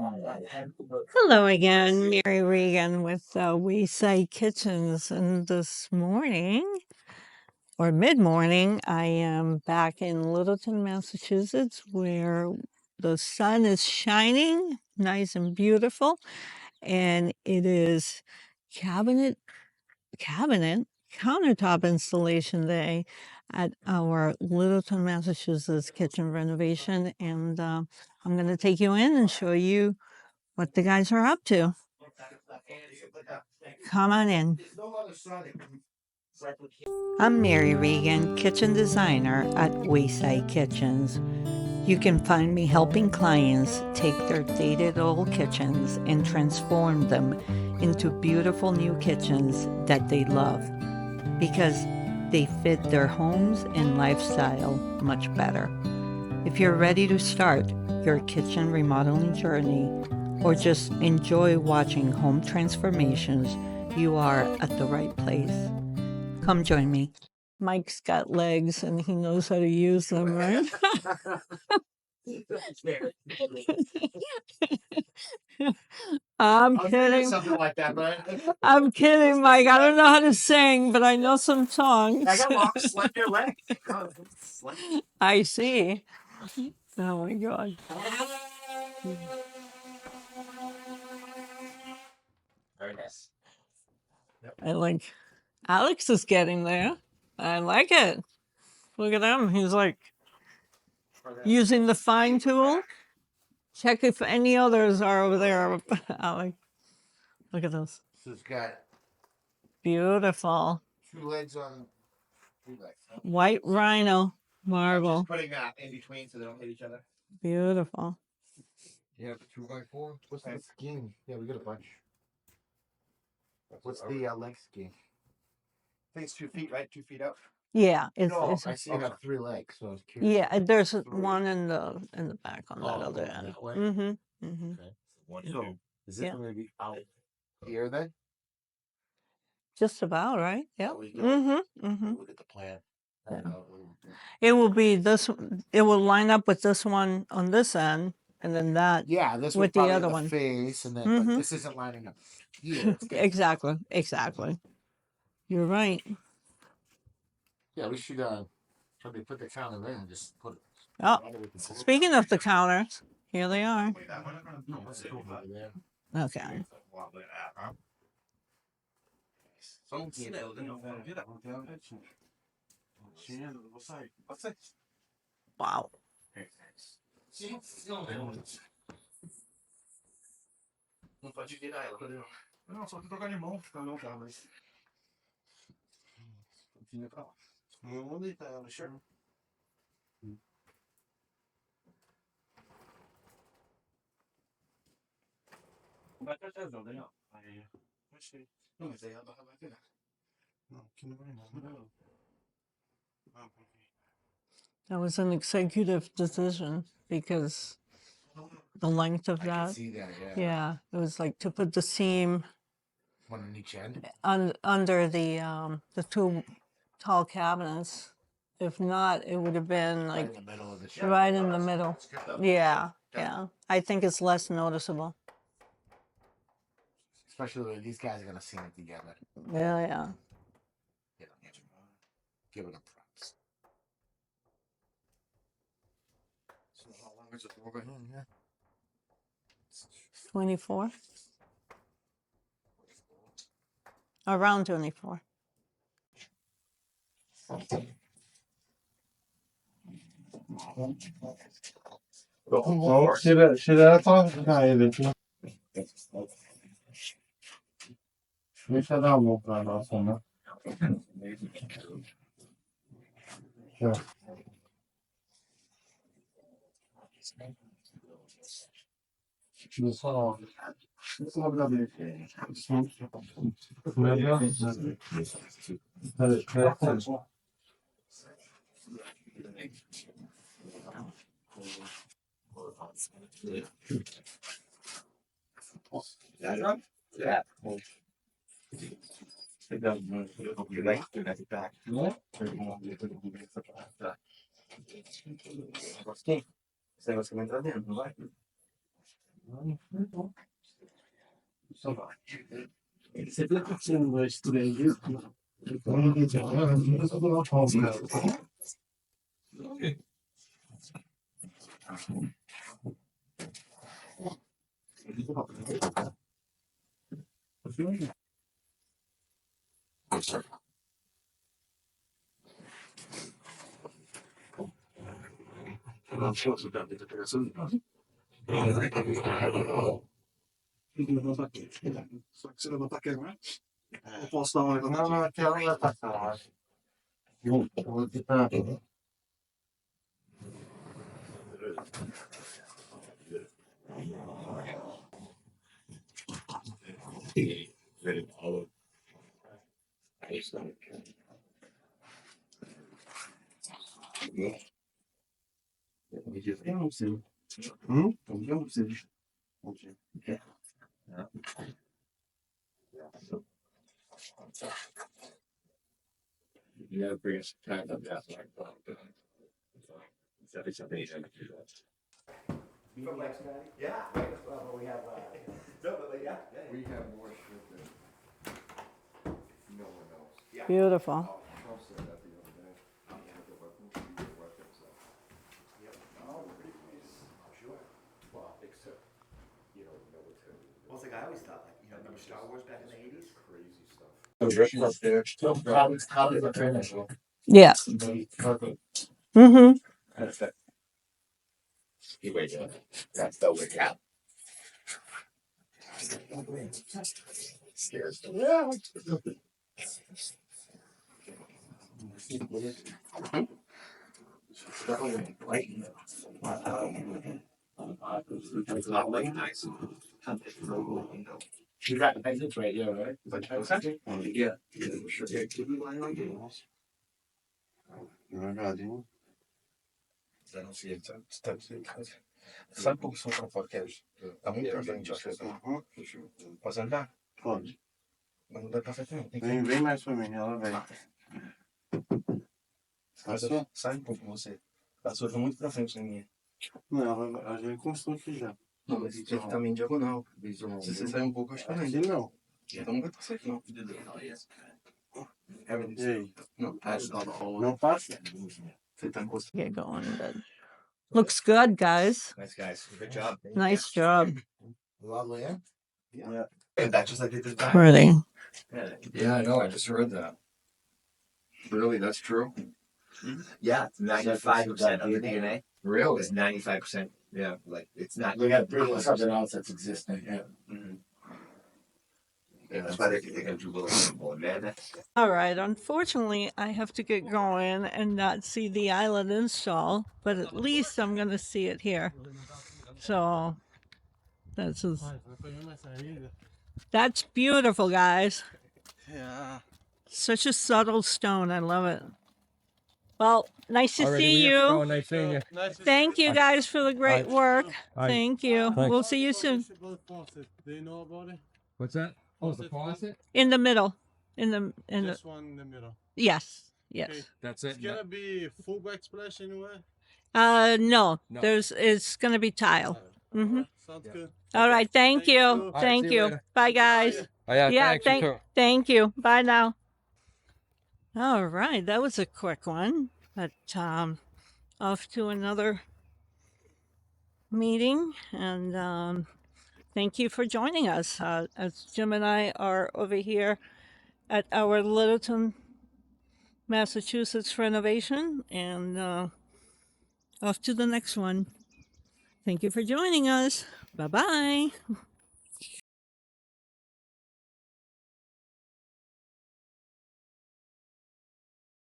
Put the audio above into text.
Hello again, Mary Regan with Wayside Kitchens. And this morning, or mid morning, I am back in Littleton, Massachusetts, where the sun is shining nice and beautiful. And it is cabinet countertop installation day at our Littleton, Massachusetts kitchen renovation. And I'm going to take you in and show you what the guys are up to. Come on in. I'm Mary Regan, kitchen designer at Wayside Kitchens. You can find me helping clients take their dated old kitchens and transform them into beautiful new kitchens that they love because they fit their homes and lifestyle much better. If you're ready to start your kitchen remodeling journey or just enjoy watching home transformations, you are at the right place. Come join me. Mike's got legs and he knows how to use them, right? I'm kidding. Something like that, right? I'm kidding, Mike. I don't know how to sing, but I know some songs. I got lost. Slap your leg. I see. Oh my God. Very nice. I like Alex is getting there. I like it. Look at him. He's like using the fine tool. Check if any others are over there, Alex. Look at this. So it's got Beautiful. 2 legs on 3 legs. Huh? White Rhino marble. Just putting in between so they don't hit each other. Beautiful. Yeah, the 2x4. What's the scheme? Yeah, we got a bunch. What's the length scheme? I think it's 2 feet, right? 2 feet up. Yeah, I see you have 3 legs, so I was curious. Yeah, there's one in the back on that other end. That way? Mm-hmm. Mm-hmm. Okay. So 1, 2. Is it Yeah. going to be out here then? Just about, right? Yeah. Mm-hmm. Mm-hmm. Look at the plan. Yeah. It will be this. It will line up with this one on this end, and then that. Yeah, this with was the other the one. face, and then Mhm. but this isn't lining up. Yeah, Exactly. Exactly. You're right. Yeah, we should probably put the counter there and just put it. Oh, speaking of the counters, here they are. No, let's go over there. Okay. Wow. Não pode virar ela, entendeu? Não, só que trocar de mão, ficar não dá, mas. Vinha pra lá. Não vou deitar ela, sure. Vai pra trás, Daniel. Aí. Achei. Não, mas aí ela vai virar. Não, aqui não vai não. Não. That was an executive decision because the length of I can that. see that, yeah. Yeah, it was like to put the seam One on each end. under the 2 tall cabinets. If not, it would have been like Right in the middle of the shelf. right in the middle. Yeah, yeah. I think it's less noticeable. Especially when these guys are gonna sing it together. Yeah, yeah. Give it a props. So how long is it over here? 24. Around 24. Şeyler tam hikayeleri. Şeyden buldular sonra. Evet. Şimdi sonra sonra bir ne diyor? Evet, evet. Yeah. C'est peut-être que c'est une student. Non so se abbiate preso. Se lo attacca qua. Un po' stavano con No, chiaro la passata. Non ti prego. Vediamo se. Vediamo se. Ok. Yeah, bring us kind of that like that is amazing. From like, yeah, right, well, we have, no, but yeah, yeah. We have more shit than no one else. Yeah. Beautiful. Trump said that the other day. The weapons, we get weapons, so. Yep. Oh, pretty nice. I'm sure. Well, except, military. Well, it's like I always thought, like, remember Star Wars back in the 80s? Crazy stuff. Up there. How did the finish? Yeah. Mm-hmm. That's that. He wakes up. That's the wake up. Scares them. Yeah. It's not like nice. You got the exits right here, right? Yeah. Sure. I don't see it. Sai pouco são fofoqueiros. Tá muito presente, acho que posso andar? Pode. Mas não dá pra fazer. Vem mais pra mim, ela vem. Sai um pouco você. Passou muito pra frente na minha. Não, ela já encostou aqui já. Não, mas isso aqui também em diagonal. Se você sair um pouco, acho que não. Então não vai passar aqui, não. E aí? Não passa? Você tá encostando. Get going, but looks good, guys. Nice guys. Good job. Nice job. Lovely, eh? Yeah. And that's just like they did that. Pretty. Yeah, I know. I just heard that. Really, that's true. Yeah, 95% of the DNA Really? is 95%. Yeah, like, it's not. We have bring something else that's existing, yeah. Yeah, that's why they can do little simple, man. All right. Unfortunately, I have to get going and not see the island install, but at least I'm going to see it here. So that's beautiful, guys. Yeah. Such a subtle stone. I love it. Well, nice to see you. Nice seeing you. Thank you guys for the great work. Alright. Thank you. Thanks. We'll see you soon. Do you know about it? What's that? Oh, the faucet? In the middle. In the This one in the middle. yes. Yes. Okay. That's It's it. gonna be full backsplash anywhere. No. No. It's gonna be tile. Mm-hmm. Sounds good. All right. Thank Thank you. you. All right, Thank see you you. later. Bye, guys. Oh, yeah, Yeah, thanks. You too. Thank you. Bye now. All right. That was a quick one. But off to another meeting. And thank you for joining us. As Jim and I are over here at our Littleton, Massachusetts renovation. And off to the next one. Thank you for joining us. Bye-bye.